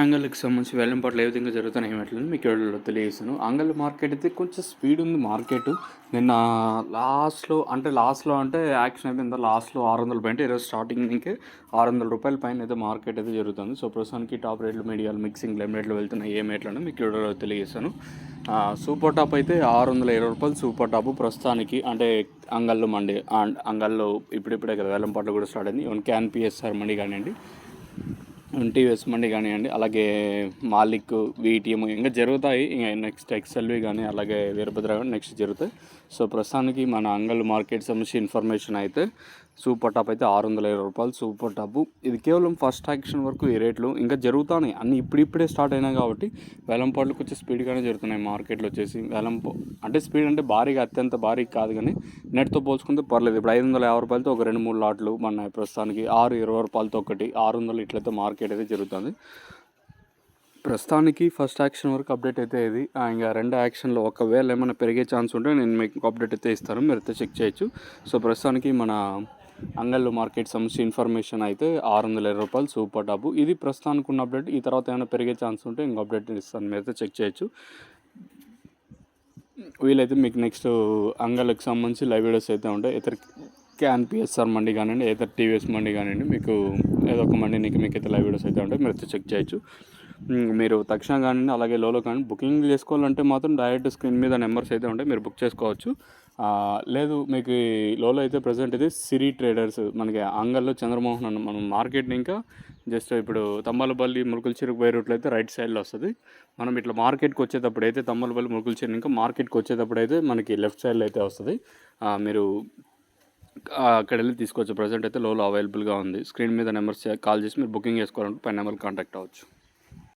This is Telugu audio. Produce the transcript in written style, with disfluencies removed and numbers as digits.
అంగళ్ళకి సంబంధించి వేలంపాట్లు ఏ విధంగా జరుగుతున్నాయి ఏమిటని మీకు వీడియోలో తెలియజేస్తాను. అంగళ్ళ మార్కెట్ అయితే కొంచెం స్పీడ్ ఉంది మార్కెట్. నిన్న లాస్ట్లో అంటే యాక్షన్ అయిపోయింది. లాస్ట్లో 600 పైన ఈరోజు స్టార్టింగ్ ఇంకే ₹600 పైన అయితే మార్కెట్ అయితే జరుగుతుంది. సో ప్రస్తుతానికి టాప్ రేట్లు మీడియాలు మిక్సింగ్ లెమ్ రేట్లు వెళ్తున్నాయి ఏ రేట్లను మీకు వీడియోలో తెలియజేస్తాను. సూపర్ టాప్ అయితే ₹620 సూపర్ టాప్ ప్రస్తుతానికి. అంటే అంగళ్ళు మండి అంగళ్ళు ఇప్పుడిప్పుడే కదా వేలంపాట్లు కూడా స్టార్ట్ అయింది. ఈవెన్ క్యాన్ పిఎస్ఆర్ మండి కానివ్వండి, టీవీఎస్ మండి కానివ్వండి, అలాగే మాలిక్, వీటిఎం ఇంకా జరుగుతాయి. ఇంకా నెక్స్ట్ ఎక్స్ఎల్వి కానీ అలాగే వీరభద్ర కానీ నెక్స్ట్ జరుగుతాయి. సో ప్రస్తుతానికి మన అంగళ్ళు మార్కెట్ సంబంధించి ఇన్ఫర్మేషన్ అయితే సూపర్ టాప్ అయితే ₹620 సూపర్ టాప్. ఇది కేవలం ఫస్ట్ యాక్షన్ వరకు ఈ రేట్లు ఇంకా జరుగుతున్నాయి. అన్నీ ఇప్పుడిప్పుడే స్టార్ట్ అయినాయి కాబట్టి వేలంపాట్లు కొంచెం స్పీడ్గానే జరుగుతున్నాయి మార్కెట్లో వచ్చేసి. అంటే స్పీడ్ అంటే భారీగా అత్యంత భారీ కాదు, కానీ నెట్తో పోల్చుకుంటే పర్లేదు. ఇప్పుడు ₹550తో ఒక 2-3 లాట్లు మన ప్రస్తుతానికి, ₹620తో ఒకటి, 600 ఇట్లయితే మార్కెట్ అయితే జరుగుతుంది. ప్రస్తుతానికి ఫస్ట్ యాక్షన్ వరకు అప్డేట్ అయితే ఇది. ఇంకా రెండో యాక్షన్లో ఒకవేళ ఏమైనా పెరిగే ఛాన్స్ ఉంటే నేను మీకు అప్డేట్ అయితే ఇస్తాను, మీరు అయితే చెక్ చేయొచ్చు. సో ప్రస్తుతానికి మన అంగళ్ళు మార్కెట్ సంబంధించి ఇన్ఫర్మేషన్ అయితే ₹620 సూపర్ టాప్. ఇది ప్రస్తుతానికి ఉన్న అప్డేట్. ఈ తర్వాత ఏమైనా పెరిగే ఛాన్స్ ఉంటే ఇంకో అప్డేట్ ఇస్తాను, మీరు అయితే చెక్ చేయొచ్చు. వీలైతే మీకు నెక్స్ట్ అంగళ్ళకి సంబంధించి లైవ్ వీడియోస్ అయితే ఉంటాయి. ఇతర క్యాన్ పిఎస్ఆర్ మండి కానివ్వండి, ఇతర టీవీఎస్ మండి కానివ్వండి, మీకు ఏదో ఒక మండి మీకు అయితే లైవ్ వీడియోస్ అయితే ఉంటాయి, మీరు అయితే చెక్ చేయొచ్చు. మీరు తక్షణ కానివ్వండి అలాగే లోలో కానీ బుకింగ్ చేసుకోవాలంటే మాత్రం డైరెక్ట్ స్క్రీన్ మీద నెంబర్స్ అయితే ఉంటాయి, మీరు బుక్ చేసుకోవచ్చు. లేదు మీకు లోలో అయితే ప్రజెంట్ అయితే సిరి ట్రేడర్స్ మనకి అంగల్లో చంద్రమోహన్ అన్న మనం మార్కెట్ని ఇంకా జస్ట్ ఇప్పుడు తమ్మలపల్లి మురుకుల చెరుకు పోయే రూట్లో అయితే రైట్ సైడ్లో వస్తుంది. మనం ఇట్లా మార్కెట్కి వచ్చేటప్పుడు అయితే తమ్మలపల్లి మురుకుల చెరుకు ఇంకా మార్కెట్కి వచ్చేటప్పుడు అయితే మనకి లెఫ్ట్ సైడ్లో అయితే వస్తుంది. మీరు అక్కడ వెళ్ళి తీసుకోవచ్చు. ప్రజెంట్ అయితే లోలో అవైలబుల్గా ఉంది. స్క్రీన్ మీద నెంబర్స్ కాల్ చేసి మీరు బుకింగ్ చేసుకోవాలంటే పైన నెంబర్ కాంటాక్ట్ అవ్వచ్చు.